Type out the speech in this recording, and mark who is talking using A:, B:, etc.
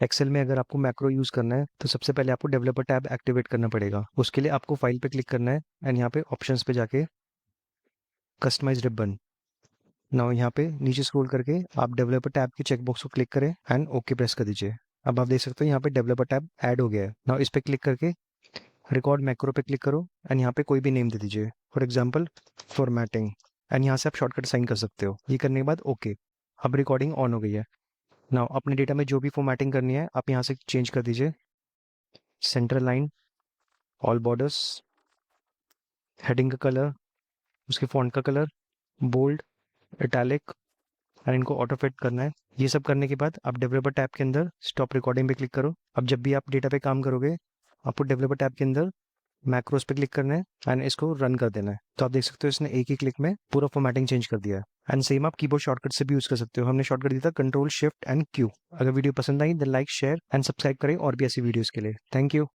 A: Excel में अगर आपको मैक्रो यूज़ करना है तो सबसे पहले आपको डेवलपर टैब एक्टिवेट करना पड़ेगा। उसके लिए आपको फाइल पे क्लिक करना है एंड यहाँ पे ऑप्शंस पे जाके कस्टमाइज रिबन। नाउ यहाँ पे नीचे स्क्रॉल करके आप डेवलपर टैब के चेकबॉक्स को क्लिक करें एंड ओके प्रेस कर दीजिए। अब आप देख सकते हो यहाँ पे डेवलपर टैब ऐड हो गया है। नाउ इस पे क्लिक करके रिकॉर्ड मैक्रो पे क्लिक करो एंड यहाँ पे कोई भी नेम दे दीजिए, फॉर एग्जांपल फॉर्मेटिंग, एंड यहाँ से आप शॉर्टकट साइन कर सकते हो। ये करने के बाद ओके, अब रिकॉर्डिंग ऑन हो गई है। नाउ अपने डेटा में जो भी फॉर्मेटिंग करनी है आप यहाँ से चेंज कर दीजिए। Centre line, all borders, heading का कलर, उसके फॉन्ट का कलर, बोल्ड, इटैलिक, एंड इनको ऑटो फिट करना है। ये सब करने के बाद आप डेवलपर टैब के अंदर स्टॉप रिकॉर्डिंग पे क्लिक करो। अब जब भी आप डेटा पे काम करोगे आपको डेवलपर टैब के अंदर मैक्रोस पे क्लिक करना है एंड इसको रन कर देना है। तो आप देख सकते हो इसने एक ही क्लिक में पूरा फॉर्मेटिंग चेंज कर दिया है। एंड सेम आप कीबोर्ड शॉर्टकट से भी यूज कर सकते हो। हमने शॉर्टकट दिया था कंट्रोल शिफ्ट एंड क्यू। अगर वीडियो पसंद आई then like share and subscribe करें और भी ऐसी वीडियोस के लिए। Thank you.